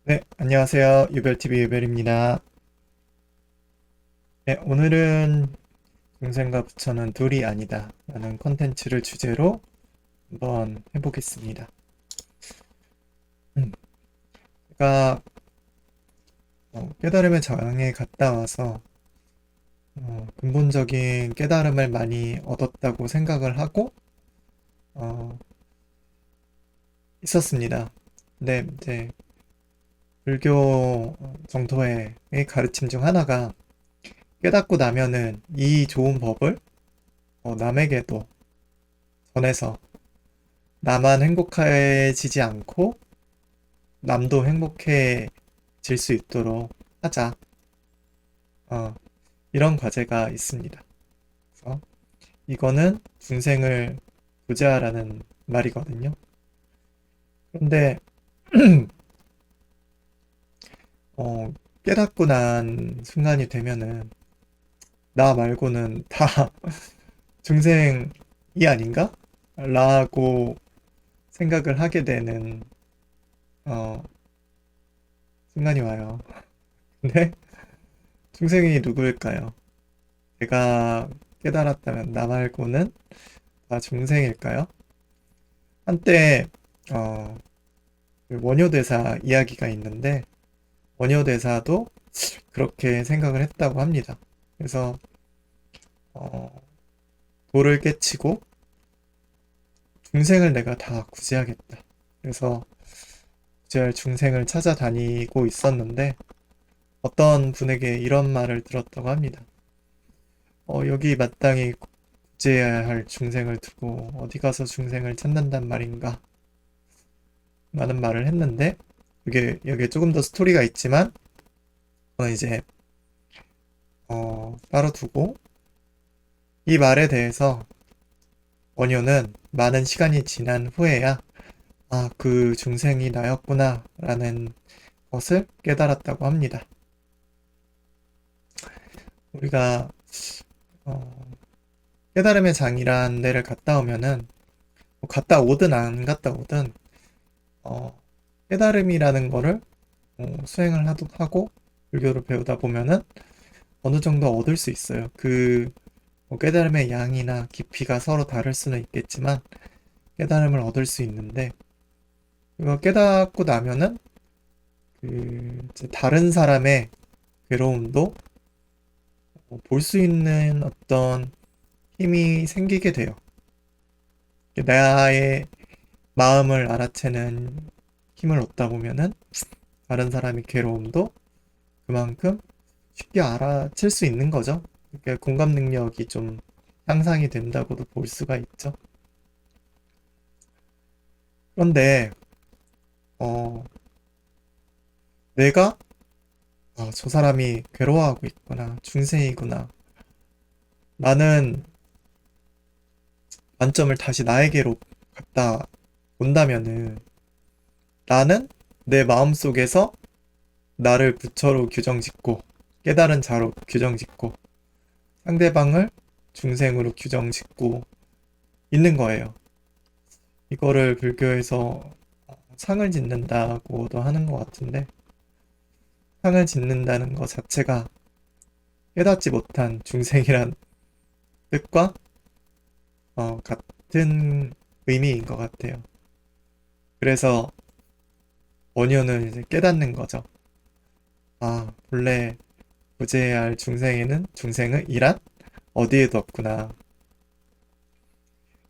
네, 안녕하세요. 유별TV 유별입니다. 네, 오늘은 동생과 부처는 둘이 아니다 라는 컨텐츠를 주제로 한번 해보겠습니다. 음, 제가 깨달음의 장에 갔다 와서 근본적인 깨달음을 많이 얻었다고 생각을 하고 어, 있었습니다. 근데 이제 불교 정토의 가르침 중 하나가 깨닫고 나면은 이 좋은 법을 남에게도 전해서 나만 행복해지지 않고 남도 행복해질 수 있도록 하자. 어, 이런 과제가 있습니다. 그래서 이거는 중생을 구제하라는 말이거든요. 그런데 깨닫고 난 순간이 되면은 나 말고는 다 중생이 아닌가? 라고 생각을 하게 되는 어, 순간이 와요. 근데 중생이 누구일까요? 제가 깨달았다면 나 말고는 다 중생일까요? 한때 어, 그 원효대사 이야기가 있는데 원효대사도 그렇게 생각을 했다고 합니다. 그래서 어, 도를 깨치고 중생을 내가 다 구제하겠다. 그래서 구제할 중생을 찾아다니고 있었는데 어떤 분에게 이런 말을 들었다고 합니다. 여기 마땅히 구제해야 할 중생을 두고 어디 가서 중생을 찾는단 말인가? 라는 말을 했는데 이게 여기에 조금 더 스토리가 있지만 저는 이제 따로 두고 이 말에 대해서 원효는 많은 시간이 지난 후에야 그 중생이 나였구나 라는 것을 깨달았다고 합니다. 우리가 어, 깨달음의 장이란 데를 갔다 오면은 뭐 갔다 오든 안 갔다 오든 어, 깨달음이라는 거를 수행을 하고 불교를 배우다 보면은 어느 정도 얻을 수 있어요. 뭐 깨달음의 양이나 깊이가 서로 다를 수는 있겠지만 깨달음을 얻을 수 있는데 이거 깨닫고 나면은 이제 다른 사람의 괴로움도 볼 수 있는 어떤 힘이 생기게 돼요. 나의 마음을 알아채는 힘을 얻다 보면은 다른 사람의 괴로움도 그만큼 쉽게 알아챌 수 있는 거죠. 그러니까 공감 능력이 좀 향상이 된다고도 볼 수가 있죠. 그런데 어, 내가 저 사람이 괴로워하고 있구나, 중생이구나. 나는 관점을 다시 나에게로 갖다 본다면은 나는 내 마음속에서 나를 부처로 규정짓고 깨달은 자로 규정짓고 상대방을 중생으로 규정짓고 있는 거예요. 이거를 불교에서 상을 짓는다고도 하는 것 같은데 상을 짓는다는 것 자체가 깨닫지 못한 중생이란 뜻과 같은 의미인 것 같아요. 그래서 원효는 이제 깨닫는 거죠. 본래 구제해야 할 중생은 이란 어디에도 없구나.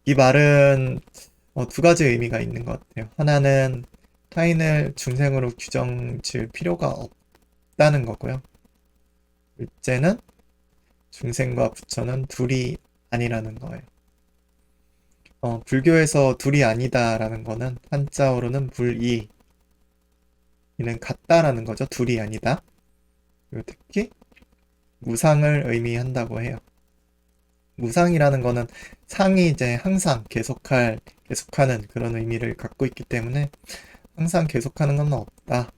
이 말은 두 가지 의미가 있는 것 같아요. 하나는 타인을 중생으로 규정 지을 필요가 없다는 거고요. 둘째는 중생과 부처는 둘이 아니라는 거예요. 불교에서 둘이 아니다라는 거는 한자어로는 불이, 이는 같다라는 거죠. 둘이 아니다. 그리고 특히 무상을 의미한다고 해요. 무상이라는 거는 상이 이제 항상 계속하는 그런 의미를 갖고 있기 때문에 항상 계속하는 건 없다.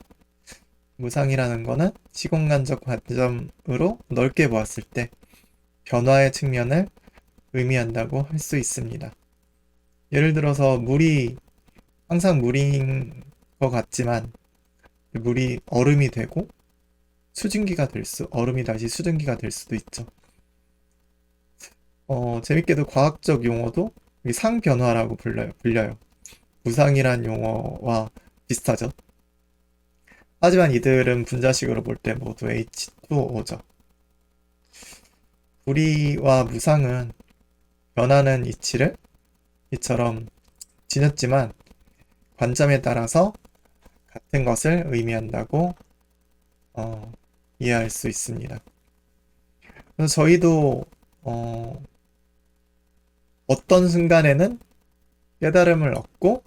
무상이라는 거는 시공간적 관점으로 넓게 보았을 때 변화의 측면을 의미한다고 할 수 있습니다. 예를 들어서 물이 항상 물인 것 같지만 물이 얼음이 되고 얼음이 다시 수증기가 될 수도 있죠. 재밌게도 과학적 용어도 이 상변화라고 불려요. 무상이란 용어와 비슷하죠. 하지만 이들은 분자식으로 볼 때 모두 H2O죠. 우리와 무상은 변하는 이치를 이처럼 지녔지만 관점에 따라서 같은 것을 의미한다고 이해할 수 있습니다. 그래서 저희도 어떤 순간에는 깨달음을 얻고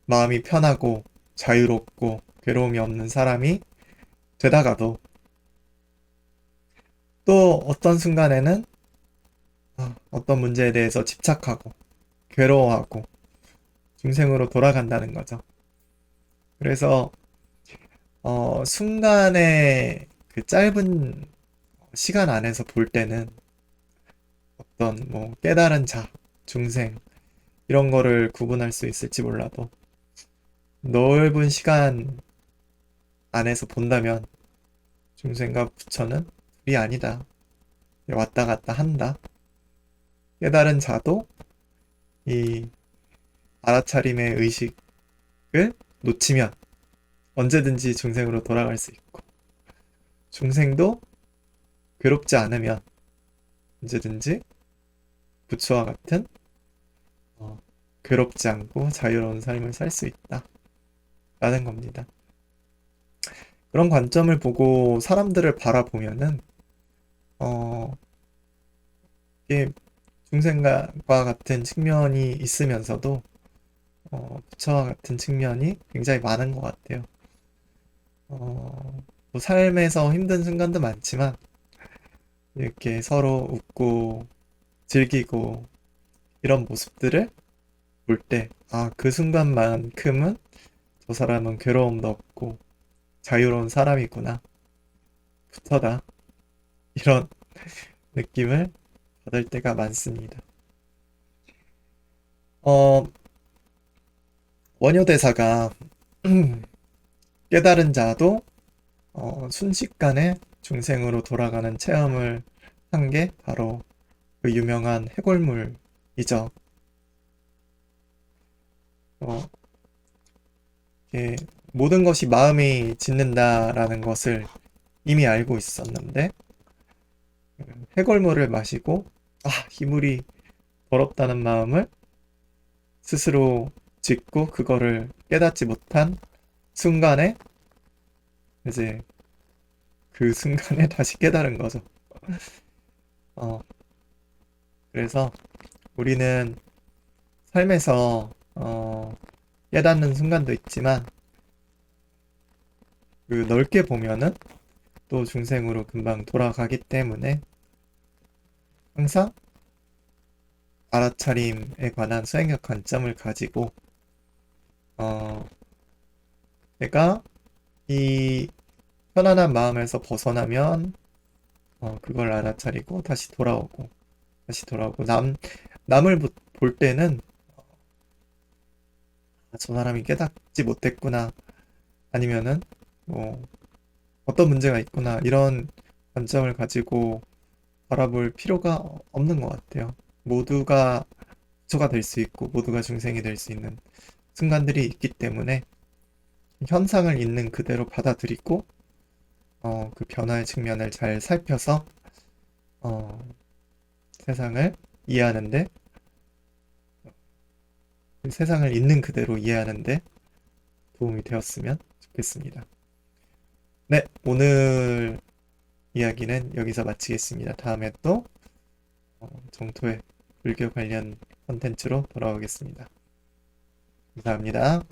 마음이 편하고 자유롭고 괴로움이 없는 사람이 되다가도 또 어떤 순간에는 어떤 문제에 대해서 집착하고 괴로워하고 중생으로 돌아간다는 거죠. 그래서 순간의 그 짧은 시간 안에서 볼 때는 어떤 뭐 깨달은 자, 중생 이런 거를 구분할 수 있을지 몰라도 넓은 시간 안에서 본다면 중생과 부처는 둘이 아니다. 왔다 갔다 한다. 깨달은 자도 이 알아차림의 의식을 놓치면 언제든지 중생으로 돌아갈 수 있고 중생도 괴롭지 않으면 언제든지 부처와 같은 괴롭지 않고 자유로운 삶을 살 수 있다. 라는 겁니다. 그런 관점을 보고 사람들을 바라보면은 이게 중생과 같은 측면이 있으면서도 부처와 같은 측면이 굉장히 많은 것 같아요. 뭐 삶에서 힘든 순간도 많지만 이렇게 서로 웃고 즐기고 이런 모습들을 볼 때, 그 순간만큼은 저 사람은 괴로움도 없고 자유로운 사람이구나. 부처다. 이런 느낌을 받을 때가 많습니다. 원효대사가 깨달은 자도 순식간에 중생으로 돌아가는 체험을 한 게 바로 그 유명한 해골물이죠. 모든 것이 마음이 짓는다라는 것을 이미 알고 있었는데 해골물을 마시고 이 물이 더럽다는 마음을 스스로 짓고 그거를 깨닫지 못한 순간에 이제 그 순간에 다시 깨달은 거죠. 그래서 우리는 삶에서 깨닫는 순간도 있지만 그 넓게 보면은 또 중생으로 금방 돌아가기 때문에 항상 알아차림에 관한 수행력 관점을 가지고 내가 이 편안한 마음에서 벗어나면 그걸 알아차리고 다시 돌아오고 남을 볼 때는 저 사람이 깨닫지 못했구나 아니면은 뭐 어떤 문제가 있구나 이런 관점을 가지고 바라볼 필요가 없는 것 같아요. 모두가 부처가 될 수 있고 모두가 중생이 될 수 있는 순간들이 있기 때문에 현상을 있는 그대로 받아들이고 그 변화의 측면을 잘 살펴서 세상을 이해하는데 세상을 있는 그대로 이해하는데 도움이 되었으면 좋겠습니다. 네, 오늘 이야기는 여기서 마치겠습니다. 다음에 또 정토의 불교 관련 콘텐츠로 돌아오겠습니다. 감사합니다.